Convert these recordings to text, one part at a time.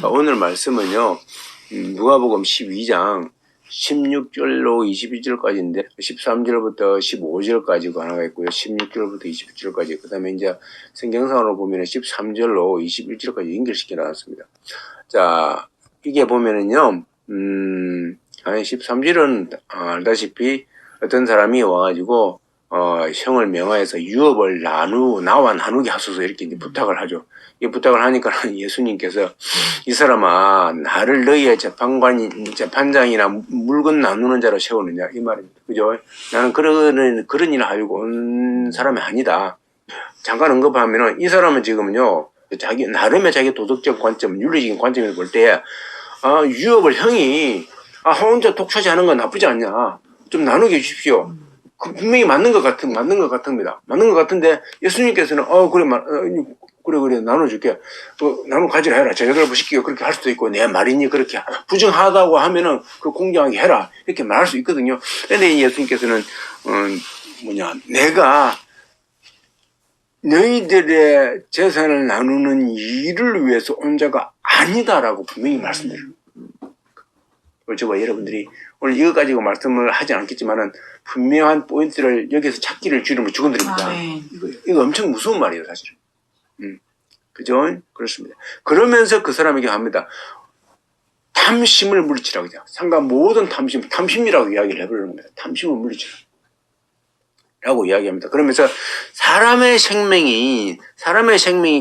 오늘 말씀은요, 누가복음 12장 16절로 21절까지인데 13절부터 15절까지 관하가 있고요. 16절부터 21절까지, 그 다음에 이제 성경상으로 보면 13절로 21절까지 연결시켜 놨습니다. 자, 이게 보면은요, 13절은 알다시피 어떤 사람이 와가지고 형을 명하여서 유업을 나와 나누게 하소서 이렇게 이제 부탁을 하죠. 이 부탁을 하니까 예수님께서 이 사람아, 나를 너희의 재판장이나 물건 나누는 자로 세우느냐 이 말입니다. 그죠? 나는 그런 일을 하려고 온 사람이 아니다. 잠깐 언급하면은 이 사람은 지금은요, 나름의 자기 도덕적 관점, 윤리적인 관점을 볼 때, 유업을 형이 혼자 독차지 하는 건 나쁘지 않냐, 좀 나누게 해주십시오. 분명히 맞는 것 같습니다. 맞는 것 같은데 예수님께서는 그래 나눠줄게. 나눠 가지라 해라. 제자들 부시키고 그렇게 할 수도 있고, 내 말이니 그렇게 부정하다고 하면은 그 공정하게 해라 이렇게 말할 수 있거든요. 근데 예수님께서는 내가 너희들의 재산을 나누는 일을 위해서 온 자가 아니다라고 분명히 말씀드려요. 저와 여러분들이 오늘 이거 가지고 말씀을 하지 않겠지만은 분명한 포인트를 여기서 찾기를 주님을 축원드립니다. 이거 엄청 무서운 말이에요, 사실은. 그죠? 그렇습니다. 그러면서 그 사람에게 합니다. 탐심을 물리치라고 하죠. 상관 모든 탐심이라고 이야기를 해버리는 겁니다. 탐심을 물리치라. 라고 이야기합니다. 그러면서 사람의 생명이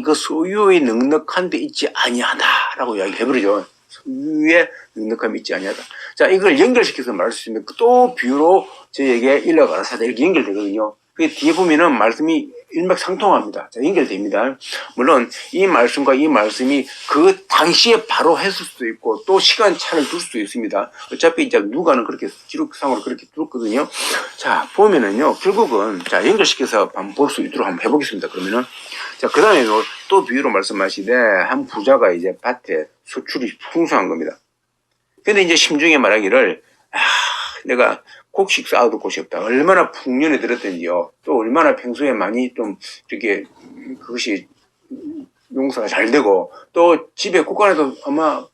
그 소유의 넉넉한 데 있지 아니하다라고 이야기해버리죠. 소유의 넉넉함이 있지 아니하다. 자, 이걸 연결시켜서 말할 수 있으면 또 비유로 저에게 일러가라사다 이렇게 연결되거든요. 그 뒤에 보면은 말씀이 일맥상통합니다. 자, 연결됩니다. 물론 이 말씀과 이 말씀이 그 당시에 바로 했을 수도 있고 또 시간차를 둘 수도 있습니다. 어차피 이제 누가는 그렇게 기록상으로 그렇게 둘거든요. 자, 보면은요, 결국은 자, 연결시켜서 한번 볼 수 있도록 한번 해보겠습니다. 그러면은 자, 그 다음에 또 비유로 말씀하시되 한 부자가 이제 밭에 소출이 풍성한 겁니다. 근데 이제 심중에 말하기를 내가 곡식 쌓아둘 곳이 없다. 얼마나 풍년에 들었던지요. 또 얼마나 평소에 많이 좀 이렇게 그것이 용사가 잘 되고 또 집에 곳간에도 아마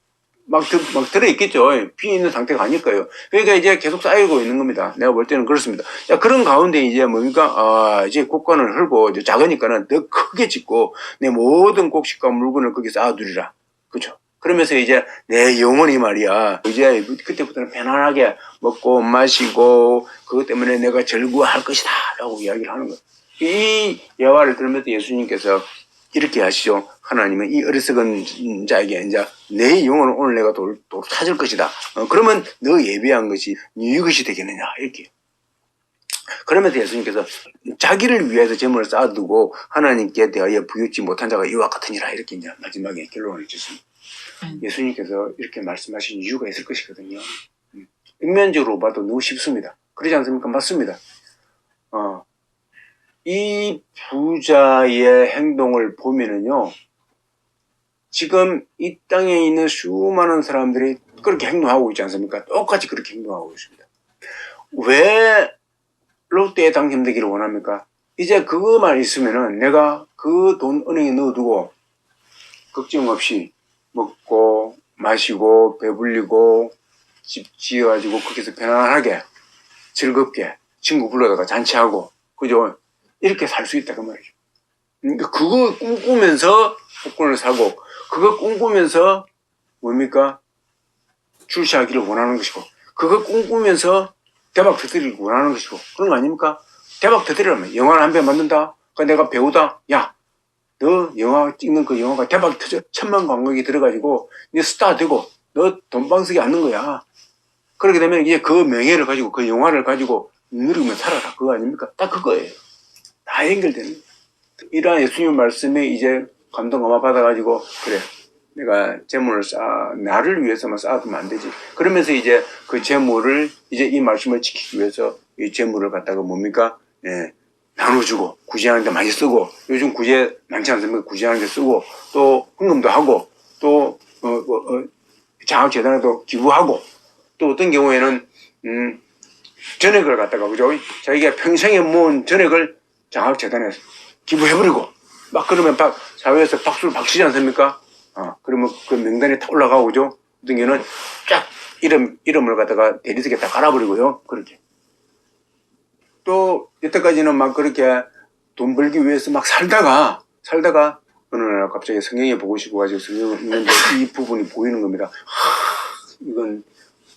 막 들어있겠죠. 비 있는 상태가 아닐까요. 그러니까 이제 계속 쌓이고 있는 겁니다. 내가 볼 때는 그렇습니다. 자, 그런 가운데 이제 뭡니까? 이제 곳간을 헐고 이제 작으니까는 더 크게 짓고 내 모든 곡식과 물건을 거기 쌓아두리라. 그죠? 그러면서 이제 내 영혼이 말이야, 이제 그때부터는 편안하게 먹고 마시고 그것 때문에 내가 즐거워할 것이다 라고 이야기를 하는 거예요. 이 예화를 들으면서 예수님께서 이렇게 하시죠. 하나님은 이 어리석은 자에게 이제 내 영혼을 오늘 내가 찾을 것이다. 그러면 너 예비한 것이 네 것이 되겠느냐 이렇게. 그러면서 예수님께서 자기를 위해서 재물을 쌓아두고 하나님께 대하여 부유치 못한 자가 이와 같으니라 이렇게 이제 마지막에 결론을 주십니다. 예수님께서 이렇게 말씀하신 이유가 있을 것이거든요. 인면적으로 봐도 너무 쉽습니다. 그러지 않습니까? 맞습니다. 이 부자의 행동을 보면은요, 지금 이 땅에 있는 수많은 사람들이 그렇게 행동하고 있지 않습니까? 똑같이 그렇게 행동하고 있습니다. 왜 롯데에 당첨되기를 원합니까? 이제 그거만 있으면은 내가 그 돈 은행에 넣어두고 걱정 없이 먹고 마시고 배불리고 집 지어가지고 거기서 편안하게 즐겁게 친구 불러다가 잔치하고, 그죠? 이렇게 살 수 있다 그 말이죠. 그러니까 그거 꿈꾸면서 복권을 사고 그거 꿈꾸면서 뭡니까? 출시하기를 원하는 것이고 그거 꿈꾸면서 대박 터뜨리기를 원하는 것이고 그런 거 아닙니까? 대박 터뜨리려면 영화를 한 편 만든다? 그러니까 내가 배우다? 야, 너 영화 찍는 그 영화가 대박 터져 1000만 관객이 들어가지고 네 스타 되고 너 돈방석에 앉는 거야. 그렇게 되면 이제 그 명예를 가지고 그 영화를 가지고 누리면 살아라. 그거 아닙니까? 딱 그거예요. 다 연결되는 거예요. 이러한 예수님 말씀에 이제 감동 엄마 받아가지고 그래, 내가 재물을 나를 위해서만 쌓아두면 안 되지. 그러면서 이제 그 재물을 이제 이 말씀을 지키기 위해서 이 재물을 갖다가 뭡니까? 나눠주고 구제하는 데 많이 쓰고, 요즘 구제 많지 않습니까? 구제하는 데 쓰고 또 헌금도 하고 또 장학재단에도 기부하고 또 어떤 경우에는 전액을 갖다가, 그죠? 자기가 평생에 모은 전액을 장학재단에 기부해버리고 막 그러면 사회에서 박수를 박치지 않습니까? 그러면 그 명단에 다 올라가고죠. 어떤 경우는 쫙 이름을 갖다가 대리석에 다 깔아버리고요. 그렇게. 또, 여태까지는 막 그렇게 돈 벌기 위해서 막 살다가, 어느 날 갑자기 성경에 보고 싶어가지고 성경을 읽는데 이 부분이 보이는 겁니다. 이건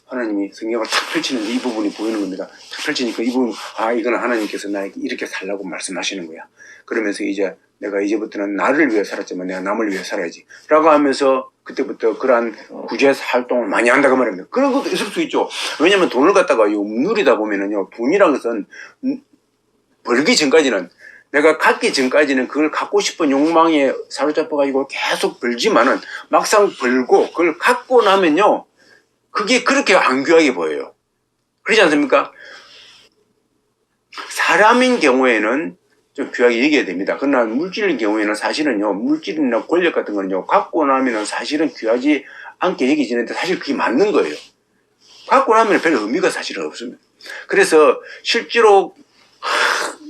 하나님이 성경을 탁 펼치는데 이 부분이 보이는 겁니다. 탁 펼치니까 이 부분, 이건 하나님께서 나에게 이렇게 살라고 말씀하시는 거야. 그러면서 이제 내가 이제부터는 나를 위해 살았지만 내가 남을 위해 살아야지. 라고 하면서 그때부터 그러한 구제 활동을 많이 한다 그 말입니다. 그런 것도 있을 수 있죠. 왜냐면 돈을 갖다가 누리다 보면은요, 돈이라는 것은 벌기 전까지는 내가 갖기 전까지는 그걸 갖고 싶은 욕망에 사로잡혀가지고 계속 벌지만은 막상 벌고 그걸 갖고 나면요, 그게 그렇게 안 귀하게 보여요. 그렇지 않습니까? 사람인 경우에는 좀 귀하게 여겨야 됩니다. 그러나 물질인 경우에는 사실은요, 물질이나 권력 같은 거는요, 갖고 나면은 사실은 귀하지 않게 여기지는데 사실 그게 맞는 거예요. 갖고 나면 별 의미가 사실은 없습니다. 그래서 실제로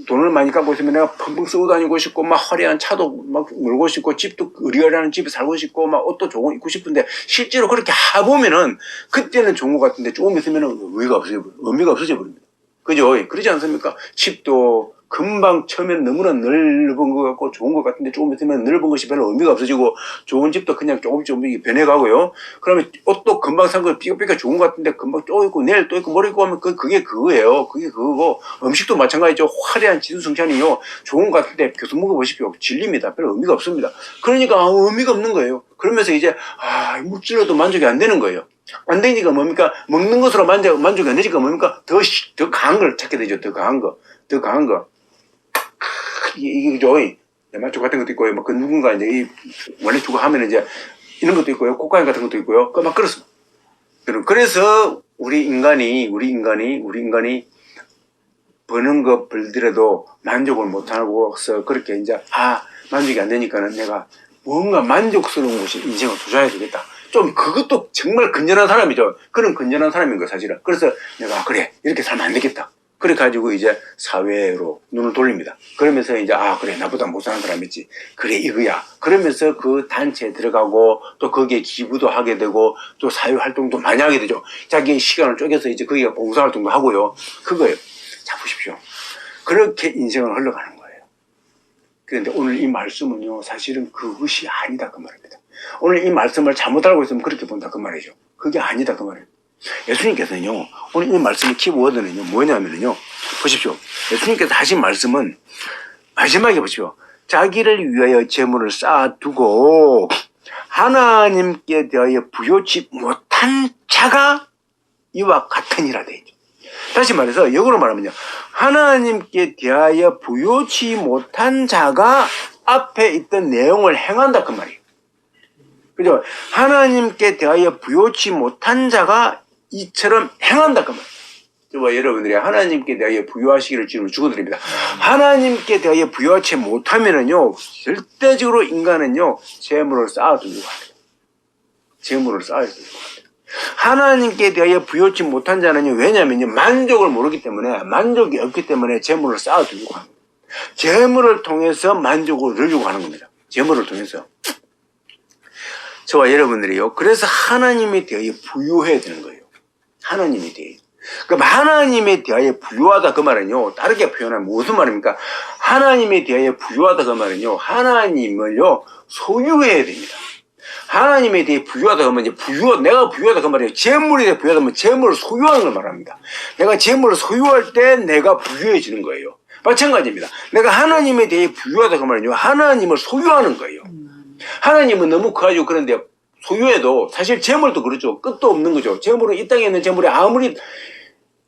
돈을 많이 갖고 있으면 내가 펑펑 쓰고 다니고 싶고, 막 화려한 차도 막 몰고 싶고, 집도 의리화라는 집에 살고 싶고, 막 옷도 좋은 거 입고 싶은데, 실제로 그렇게 해보면은, 그때는 좋은 것 같은데, 조금 있으면은 의미가 없어져 버립니다. 그죠? 그러지 않습니까? 집도 금방 처음에는 너무나 넓은 것 같고 좋은 것 같은데 조금 있으면 넓은 것이 별로 의미가 없어지고 좋은 집도 그냥 조금 변해가고요. 그러면 옷도 금방 산 거 삐까삐까 좋은 것 같은데 금방 또 있고 내일 또 있고 머리 있고 하면 그게 그거예요. 그게 그거고 음식도 마찬가지죠. 화려한 지수성찬이요. 좋은 것 같은데 계속 먹어보십시오. 질립니다. 별로 의미가 없습니다. 그러니까 의미가 없는 거예요. 그러면서 이제 물질로도 만족이 안 되는 거예요. 안 되니까 뭡니까? 먹는 것으로 만족이 안 되니까 뭡니까? 더 강한 걸 찾게 되죠. 더 강한 거. 이게 그죠? 대만족 같은 것도 있고요. 그 누군가 이제 원래 주고 하면 이제 이런 것도 있고요. 코카인 같은 것도 있고요. 막 그렇습니다. 그래서 우리 인간이 버는 거 벌더라도 만족을 못하고서 그렇게 이제 만족이 안 되니까는 내가 뭔가 만족스러운 곳이 인생을 투자해야 되겠다. 좀 그것도 정말 건전한 사람이죠. 그런 건전한 사람인 거 사실은. 그래서 내가 그래 이렇게 살면 안 되겠다. 그래 가지고 이제 사회로 눈을 돌립니다. 그러면서 이제 그래 나보다 못 사는 사람 있지. 그래 이거야. 그러면서 그 단체에 들어가고 또 거기에 기부도 하게 되고 또 사회 활동도 많이 하게 되죠. 자기의 시간을 쪼개서 이제 거기에 봉사활동도 하고요. 그거예요. 자 보십시오. 그렇게 인생을 흘러가는 거예요. 그런데 오늘 이 말씀은요 사실은 그것이 아니다 그 말입니다. 오늘 이 말씀을 잘못 알고 있으면 그렇게 본다 그 말이죠. 그게 아니다 그 말이에요. 예수님께서는요 오늘 이 말씀의 키워드는요 뭐냐면요 보십시오. 예수님께서 하신 말씀은 마지막에 보십시오. 자기를 위하여 재물을 쌓아두고 하나님께 대하여 부요치 못한 자가 이와 같으니라 되어 있죠. 다시 말해서 역으로 말하면요 하나님께 대하여 부요치 못한 자가 앞에 있던 내용을 행한다 그 말이에요. 그죠? 하나님께 대하여 부요치 못한 자가 이처럼 행한다 그 말이에요. 여러분들이 하나님께 대하여 부요하시기를 주님을 축원드립니다. 하나님께 대하여 부요하지 못하면은요 절대적으로 인간은요 재물을 쌓아두고 합니다. 재물을 쌓아두고 합니다. 하나님께 대하여 부요치 못한 자는요 왜냐면요 만족을 모르기 때문에 만족이 없기 때문에 재물을 쌓아두고 합니다. 재물을 통해서 만족을 누리려고 하는 겁니다. 재물을 통해서. 저와 여러분들이요. 그래서 하나님에 대하여 부유해야 되는 거예요. 하나님에 대해. 그럼 하나님에 대하여 부유하다 그 말은요. 다르게 표현하면 무슨 말입니까? 하나님에 대하여 부유하다 그 말은요. 하나님을요. 소유해야 됩니다. 하나님에 대해 부유하다 그러면 이제 내가 부유하다 그 말이에요. 재물에 대해 부유하다 면 재물을 소유하는 걸 말합니다. 내가 재물을 소유할 때 내가 부유해지는 거예요. 마찬가지입니다. 내가 하나님에 대해 부유하다 그 말은요. 하나님을 소유하는 거예요. 하나님은 너무 커가지고 그런데 소유해도 사실 재물도 그렇죠. 끝도 없는 거죠. 재물은 이 땅에 있는 재물이 아무리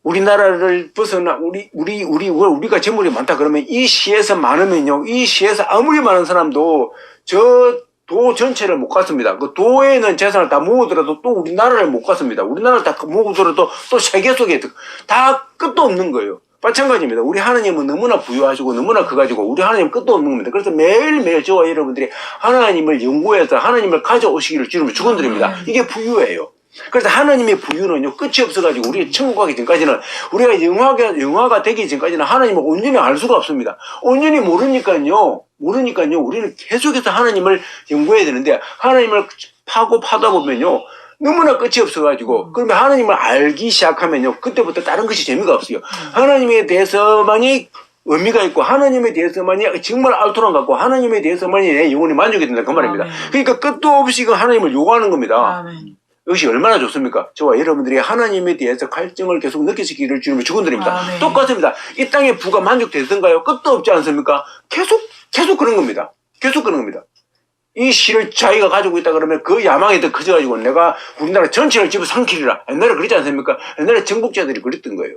우리나라를 벗어나 우리가 재물이 많다 그러면 이 시에서 많으면요. 이 시에서 아무리 많은 사람도 저 도 전체를 못 갔습니다. 그 도에 있는 재산을 다 모으더라도 또 우리나라를 못 갔습니다. 우리나라를 다 모으더라도 또 세계 속에 다 끝도 없는 거예요. 마찬가지입니다. 우리 하나님은 너무나 부유하시고 너무나 커가지고 우리 하나님은 끝도 없는 겁니다. 그래서 매일매일 저와 여러분들이 하나님을 연구해서 하나님을 가져오시기를 주님을 축원드립니다. 이게 부유예요. 그래서 하나님의 부유는요, 끝이 없어가지고, 우리가 천국 가기 전까지는, 우리가 영화가 되기 전까지는 하나님을 온전히 알 수가 없습니다. 온전히 모르니까요, 우리는 계속해서 하나님을 연구해야 되는데, 하나님을 파다 보면요, 너무나 끝이 없어가지고, 그러면 하나님을 알기 시작하면요, 그때부터 다른 것이 재미가 없어요. 하나님에 대해서만이 의미가 있고, 하나님에 대해서만이 정말 알토란 같고, 하나님에 대해서만이 내 영혼이 만족이 된다. 그 말입니다. 아멘. 그러니까 끝도 없이 그 하나님을 요구하는 겁니다. 아멘. 이것이 얼마나 좋습니까? 저와 여러분들이 하나님에 대해서 갈증을 계속 느끼시기를 주님을 축원드립니다. 아멘. 똑같습니다. 이 땅의 부가 만족되던가요? 끝도 없지 않습니까? 계속 그런 겁니다. 계속 그런 겁니다. 이 시를 자기가 가지고 있다 그러면 그 야망이 더 커져가지고 내가 우리나라 전체를 집어삼키리라. 옛날에 그랬지 않습니까? 옛날에 정복자들이 그랬던 거예요.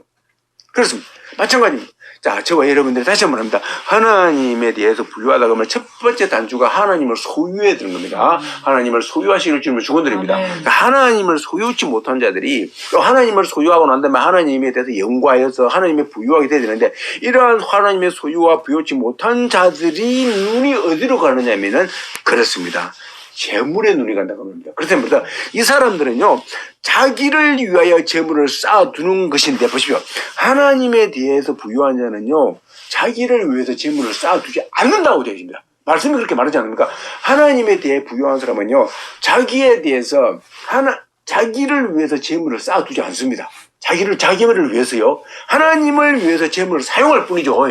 그렇습니다. 마찬가지입니다. 자, 저와 여러분들이 다시 한번 합니다. 하나님에 대해서 부유하다 그러면 첫 번째 단주가 하나님을 소유해야 되는 겁니다. 하나님을 소유하시길 주님을 축원드립니다. 그러니까 하나님을 소유치 못한 자들이 또 하나님을 소유하고 난 다음에 하나님에 대해서 연구하여서 하나님의 부유하게 돼야 되는데, 이러한 하나님의 소유와 부유치 못한 자들이 눈이 어디로 가느냐 하면은 그렇습니다. 재물에 눈이 간다고 합니다. 그렇습니다. 이 사람들은요, 자기를 위하여 재물을 쌓아두는 것인데, 보십시오. 하나님에 대해서 부유한 자는요, 자기를 위해서 재물을 쌓아두지 않는다고 되어 있습니다. 말씀이 그렇게 말하지 않습니까? 하나님에 대해 부유한 사람은요, 자기에 대해서, 자기를 위해서 재물을 쌓아두지 않습니다. 자기를 위해서요, 하나님을 위해서 재물을 사용할 뿐이죠.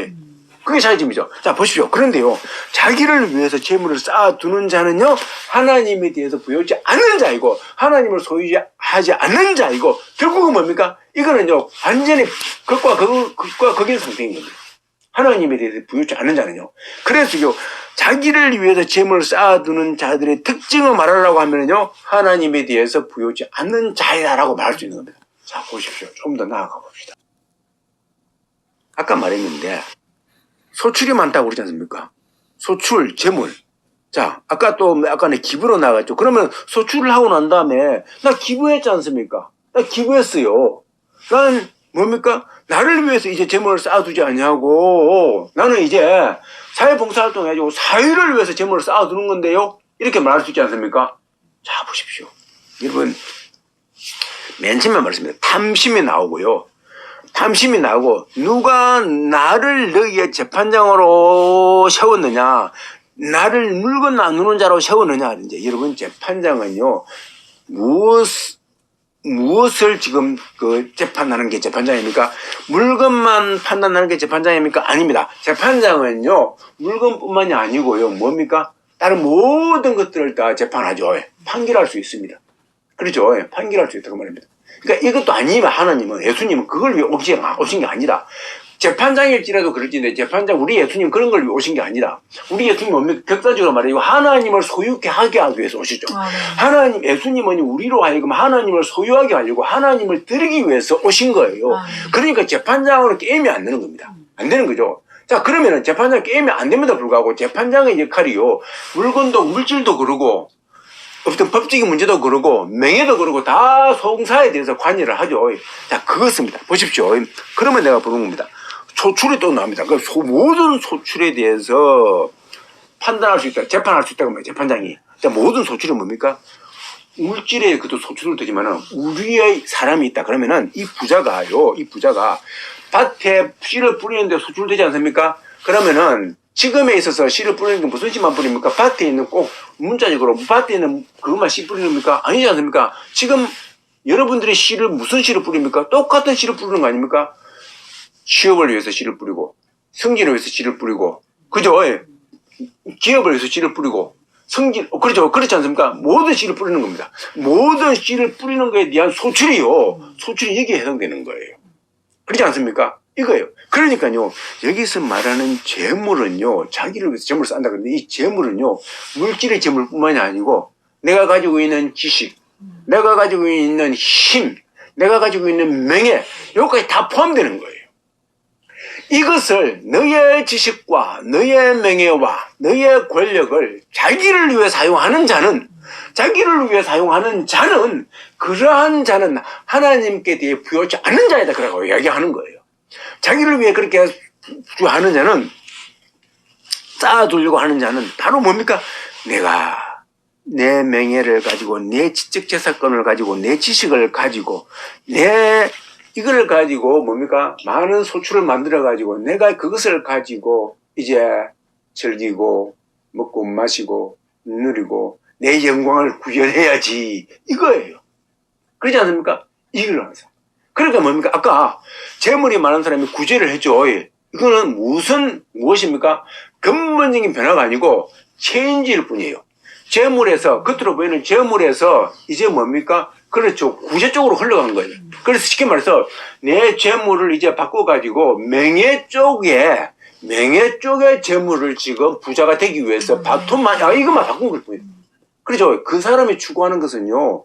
그게 차이점이죠. 자, 보십시오. 그런데요, 자기를 위해서 재물을 쌓아두는 자는요, 하나님에 대해서 부여하지 않는 자이고, 하나님을 소유하지 않는 자이고, 결국은 뭡니까? 이거는요, 완전히 극과 극인 상태인 겁니다. 하나님에 대해서 부여하지 않는 자는요. 그래서요, 자기를 위해서 재물을 쌓아두는 자들의 특징을 말하려고 하면요, 하나님에 대해서 부여하지 않는 자이다라고 말할 수 있는 겁니다. 자, 보십시오. 좀 더 나아가 봅시다. 아까 말했는데, 소출이 많다고 그러지 않습니까? 소출, 재물. 자, 아까 내 기부로 나갔죠. 그러면 소출을 하고 난 다음에, 나 기부했지 않습니까? 나 기부했어요. 나는 뭡니까? 나를 위해서 이제 재물을 쌓아두지 않냐고. 나는 이제 사회봉사활동 해가지고 사회를 위해서 재물을 쌓아두는 건데요. 이렇게 말할 수 있지 않습니까? 자, 보십시오. 여러분, 맨 처음에 말했습니다. 탐심이 나오고요. 탐심이 나고, 누가 나를 너희의 재판장으로 세웠느냐, 나를 물건 나누는 자로 세웠느냐. 이제 여러분, 재판장은요, 무엇을 지금 재판하는 게 재판장입니까? 물건만 판단하는 게 재판장입니까? 아닙니다. 재판장은요, 물건뿐만이 아니고요, 뭡니까? 다른 모든 것들을 다 재판하죠. 판결할 수 있습니다. 그렇죠. 판결할 수 있다고 말입니다. 그러니까 이것도 아니면 하나님은, 예수님은 그걸 위해 오신 게 아니라, 재판장일지라도 그럴지인데, 우리 예수님 그런 걸 위해 오신 게 아니라, 우리 예수님 뭡니까? 격단적으로 말해요. 하나님을 소유케 하게 하기 위해서 오시죠. 예수님은 우리로 하여금 하나님을 소유하게 하려고 하나님을 드리기 위해서 오신 거예요. 그러니까 재판장으로 게임이 안 되는 겁니다. 안 되는 거죠. 자, 그러면은 재판장 게임이 안 됨에도 불구하고 재판장의 역할이요, 물건도 물질도 그러고, 어떤 법적인 문제도 그러고 명예도 그러고 다 송사에 대해서 관여를 하죠. 자, 그것입니다. 보십시오. 그러면 내가 보는 겁니다. 소출이 또 나옵니다. 그 모든 소출에 대해서 판단할 수 있다, 재판할 수 있다고 말해요. 재판장이. 자, 모든 소출은 뭡니까? 물질에 그도 소출을 되지만은 우리의 사람이 있다. 그러면은 이 부자가 밭에 씨를 뿌리는데 소출되지 않습니까? 그러면은 지금에 있어서 씨를 뿌리는 게 무슨 씨만 뿌립니까? 밭에 있는 꼭 문자적으로 밭에 있는 그것만 씨 뿌리는 겁니까? 아니지 않습니까? 지금 여러분들이 무슨 씨를 뿌립니까? 똑같은 씨를 뿌리는 거 아닙니까? 취업을 위해서 씨를 뿌리고, 승진을 위해서 씨를 뿌리고, 그죠? 기업을 위해서 씨를 뿌리고, 그렇죠? 그렇지 않습니까? 모든 씨를 뿌리는 겁니다. 모든 씨를 뿌리는 거에 대한 소출이 여기에 해당되는 거예요. 그렇지 않습니까? 이거예요. 그러니까요, 여기서 말하는 재물은요, 자기를 위해서 재물을 쌓는다 그러는데, 이 재물은요, 물질의 재물뿐만이 아니고, 내가 가지고 있는 지식, 내가 가지고 있는 힘, 내가 가지고 있는 명예, 여기까지 다 포함되는 거예요. 이것을 너의 지식과 너의 명예와 너의 권력을 자기를 위해 사용하는 자는, 그러한 자는 하나님께 대해 부여하지 않는 자이다. 그라고 이야기하는 거예요. 자기를 위해 그렇게 하는 자는, 쌓아두려고 하는 자는 바로 뭡니까? 내가 내 명예를 가지고 내 지적재산권을 가지고 내 지식을 가지고 내 이걸 가지고 뭡니까? 많은 소출을 만들어 가지고 내가 그것을 가지고 이제 즐기고 먹고 마시고 누리고 내 영광을 구현해야지 이거예요. 그렇지 않습니까? 이걸 항상. 그러니까 뭡니까? 아까 재물이 많은 사람이 구제를 해줘. 이거는 무엇입니까? 근본적인 변화가 아니고 체인지일 뿐이에요. 재물에서 겉으로 보이는 재물에서 이제 뭡니까? 그렇죠. 구제 쪽으로 흘러간 거예요. 그래서 쉽게 말해서 내 재물을 이제 바꿔가지고 명예 쪽에 재물을 지금 부자가 되기 위해서 바톤만 이것만 바꾼 걸 뿐이에요. 그렇죠. 그 사람이 추구하는 것은요.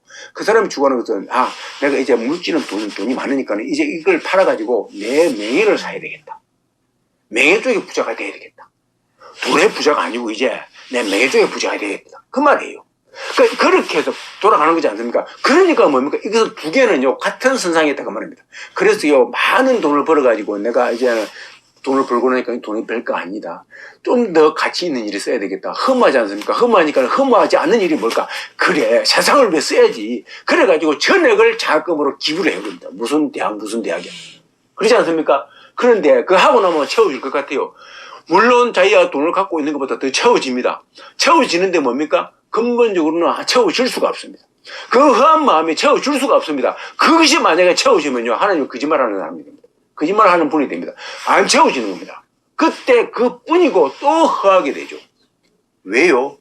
내가 이제 물질은 돈이 많으니까 이제 이걸 팔아가지고 내 명예를 사야 되겠다. 명예 쪽에 부자가 돼야 되겠다. 돈의 부자가 아니고 이제 내 명예 쪽에 부자가 되겠다. 그 말이에요. 그렇게 해서 돌아가는 거지 않습니까? 그러니까 뭡니까? 이것은 두 개는요, 같은 선상에 있다고 말합니다. 그래서요, 많은 돈을 벌어가지고 내가 이제 돈을 벌고 나니까 돈이 별거 아니다. 좀 더 가치 있는 일에 써야 되겠다. 허무하지 않습니까? 허무하니까 허무하지 않는 일이 뭘까? 그래, 세상을 위해 써야지. 그래가지고 전액을 장학금으로 기부를 해야 됩니다. 무슨 대학이야. 그렇지 않습니까? 그런데 그 하고 나면 채워질 것 같아요. 물론 자기가 돈을 갖고 있는 것보다 더 채워집니다. 채워지는데 뭡니까? 근본적으로는 채워질 수가 없습니다. 그 허한 마음이 채워줄 수가 없습니다. 그것이 만약에 채워지면요, 하나님은 거짓말하는 사람이 됩니다. 거짓말하는 분이 됩니다. 안 채워지는 겁니다. 그때 그뿐이고 또 허하게 되죠. 왜요?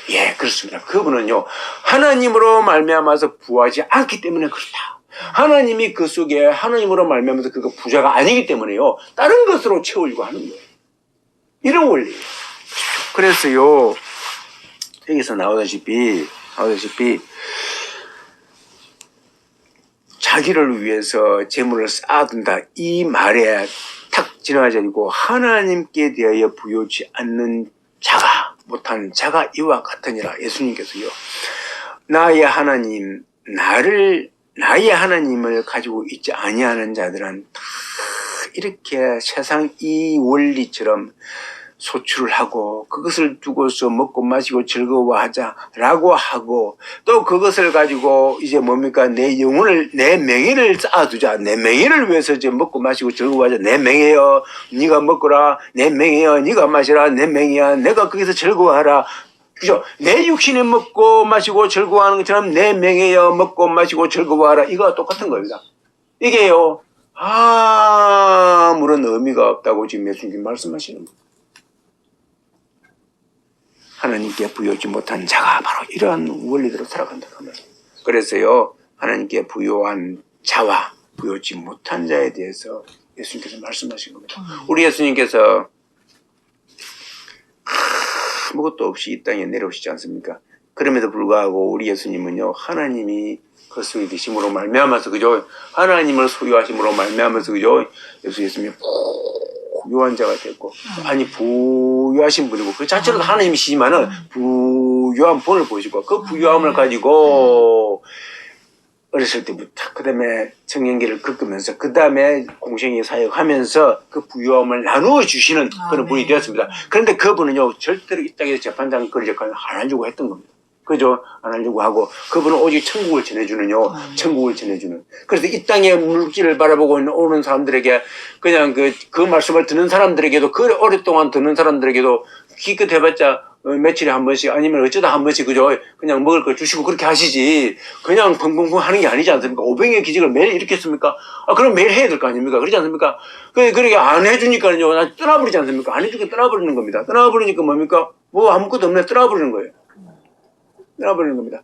예, 그렇습니다. 그분은요, 하나님으로 말미암아서 부하지 않기 때문에 그렇다. 하나님이 그 속에 하나님으로 말미암아서 그가 부자가 아니기 때문에요, 다른 것으로 채우려고 하는 거예요. 이런 원리예요. 그래서요, 여기서 나오다시피 자기를 위해서 재물을 쌓아둔다 이 말에 탁 지나가지 않고 하나님께 대하여 부요치 않는 자가 못한 자가 이와 같으니라. 예수님께서요, 나의 하나님을 가지고 있지 아니하는 자들은 다 이렇게 세상 이 원리처럼 소출을 하고 그것을 두고서 먹고 마시고 즐거워하자라고 하고 또 그것을 가지고 이제 뭡니까? 내 명예를 쌓아두자. 내 명예를 위해서 이제 먹고 마시고 즐거워하자. 내 명예여 네가 먹거라. 내 명예여 네가 마시라. 내 명예야 내가 거기서 즐거워하라. 그죠? 내 육신이 먹고 마시고 즐거워하는 것처럼 내 명예여 먹고 마시고 즐거워하라. 이거와 똑같은 겁니다. 이게요, 아무런 의미가 없다고 지금 예수님이 말씀하시는 거예요. 하나님께 부여하지 못한 자가 바로 이러한 원리대로 살아간다. 그래서요, 하나님께 부여한 자와 부여하지 못한 자에 대해서 예수님께서 말씀하신 겁니다. 우리 예수님께서 아무것도 없이 이 땅에 내려오시지 않습니까? 그럼에도 불구하고 우리 예수님은요, 하나님이 그 속에 계심으로 말미암아서 그죠? 하나님을 소유하심으로 말미암아서 그죠? 예수님이 부유한 자가 됐고, 아니 부유하신 분이고 그 자체로도 하나님이시지만은 부유한 본을 보시고 그 부유함을 가지고 어렸을 때부터 그 다음에 청년기를 겪으면서 그 다음에 공생애 사역하면서 그 부유함을 나누어 주시는 그런 분이 되었습니다. 그런데 그분은요, 절대로 이 땅에서 재판장 그런 역할을 안 하려고 했던 겁니다. 그죠? 안 하려고 하고, 그분은 오직 천국을 전해주는. 그래서 이 땅의 물질을 바라보고 오는 사람들에게, 그냥 그 말씀을 듣는 사람들에게도, 그 오랫동안 듣는 사람들에게도, 기껏 해봤자, 며칠에 한 번씩, 아니면 어쩌다 한 번씩, 그죠? 그냥 먹을 거 주시고 그렇게 하시지, 그냥 펑펑펑 하는 게 아니지 않습니까? 오병의 기적을 매일 이렇게 했습니까? 그럼 매일 해야 될 거 아닙니까? 그렇지 않습니까? 그렇게 안 해주니까요, 떠나버리지 않습니까? 안 해주니까 떠나버리는 겁니다. 떠나버리니까 뭡니까? 뭐 아무것도 없네, 떠나버리는 거예요. 떠나버리는 겁니다.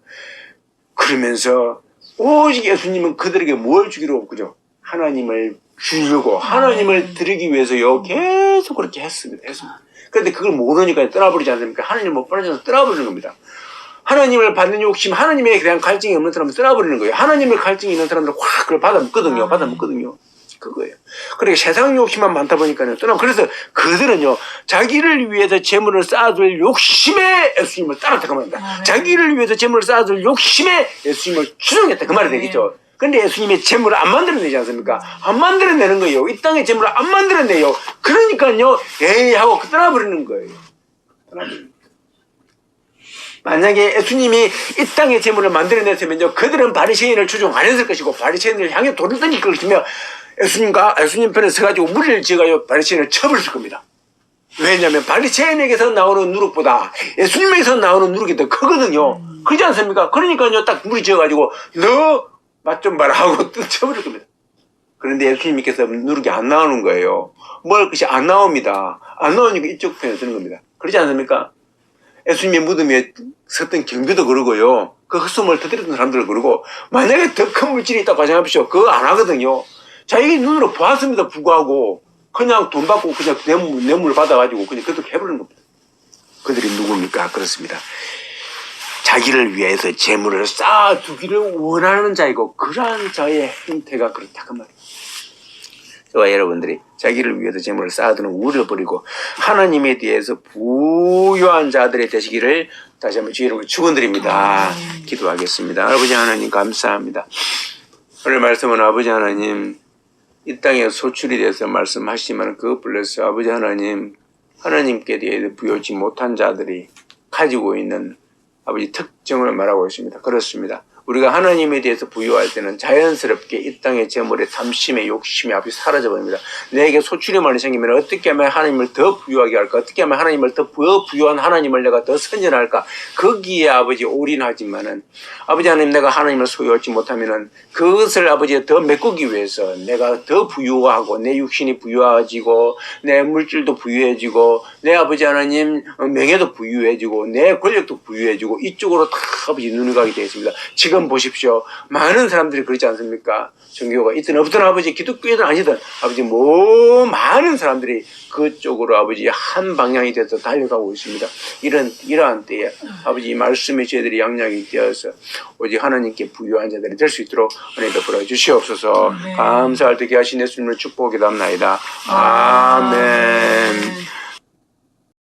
그러면서 오직 예수님은 그들에게 뭘 주기로 그죠? 하나님을 주려고 하나님을 드리기 위해서요 계속 그렇게 했습니다. 그런데 그걸 모르니까 떠나버리지 않습니까? 하나님을 못 받아서 떠나버리는 겁니다. 하나님을 받는 욕심, 하나님에 대한 갈증이 없는 사람은 떠나버리는 거예요. 하나님의 갈증이 있는 사람들은 확 그걸 받아먹거든요. 그거예요. 그러니까 세상 욕심만 많다 보니까요. 그래서 그들은요, 자기를 위해서 재물을 쌓아둘 욕심에 예수님을 따랐다고 말합니다. 자기를 위해서 재물을 쌓아둘 욕심에 예수님을 추종했다. 그 말이 되겠죠. 근데 예수님이 재물을 안 만들어내지 않습니까? 안 만들어내는 거예요. 이 땅에 재물을 안 만들어내요. 그러니까요, 에이 하고 떠나버리는 거예요. 떠나버리는 거예요. 만약에 예수님이 이 땅의 재물을 만들어냈으면요, 그들은 바리새인을 추종 안 했을 것이고 바리새인을 향해 돌을 던질 것이며 예수님 편에 서가지고 무리를 지어가지고 바리새인을 쳐버렸을 겁니다. 왜냐하면 바리새인에게서 나오는 누룩보다 예수님에게서 나오는 누룩이 더 크거든요. 그렇지 않습니까? 그러니까요, 딱 무리 지어가지고 너 맛 좀 봐라 하고 또 쳐버릴 겁니다. 그런데 예수님께서 누룩이 안 나오는 거예요. 뭘 것이 안 나옵니다. 안 나오니까 이쪽 편에 드는 겁니다. 그렇지 않습니까? 예수님의 무덤에 섰던 경비도 그러고요. 그 헛숨을 터뜨렸던 사람들도 그러고, 만약에 더 큰 물질이 있다고 가정합시오. 그거 안 하거든요. 자기 눈으로 보았음에도 불구하고 그냥 돈 받고 그냥 뇌물 받아가지고 그냥 그렇게 해버리는 겁니다. 그들이 누굽니까? 그렇습니다. 자기를 위해서 재물을 쌓아두기를 원하는 자이고, 그러한 자의 행태가 그렇다 그 말이에요. 저와 여러분들이 자기를 위해서 재물을 쌓아두는 우를 버리고 하나님에 대해서 부유한 자들이 되시기를 다시 한번 주의 이름으로 축원드립니다. 기도하겠습니다. 아버지 하나님 감사합니다. 오늘 말씀은 아버지 하나님 이 땅에 소출이 돼서 말씀하시지만 그것 플러스 아버지 하나님, 하나님께 대해서 부여하지 못한 자들이 가지고 있는 아버지 특징을 말하고 있습니다. 그렇습니다. 우리가 하나님에 대해서 부여할 때는 자연스럽게 이 땅의 재물의 탐심의 욕심이 아버지 사라져버립니다. 내게 소출이 많이 생기면 어떻게 하면 하나님을 더 부유하게 할까? 어떻게 하면 하나님을 더 부유한 하나님을 내가 더 선전할까? 거기에 아버지 올인하지만은 아버지 하나님, 내가 하나님을 소유하지 못하면은 그것을 아버지 더 메꾸기 위해서 내가 더 부유하고 내 육신이 부유해지고 내 물질도 부유해지고 내 아버지 하나님 명예도 부유해지고 내 권력도 부유해지고 이쪽으로 다 아버지 눈이 가게 되었습니다. 지금 보십시오. 많은 사람들이 그렇지 않습니까? 종교가 있든 없든 아버지 기독교든 아니든 아버지 많은 사람들이 그쪽으로 아버지 한 방향이 돼서 달려가고 있습니다. 이러한 때에 아버지 말씀의 저희들이 양약이 되어서 오직 하나님께 부유한 자들이 될 수 있도록 은혜 베풀어 주시옵소서. 감사할 때 하신 예수님을 축복하게 답나이다. 아멘.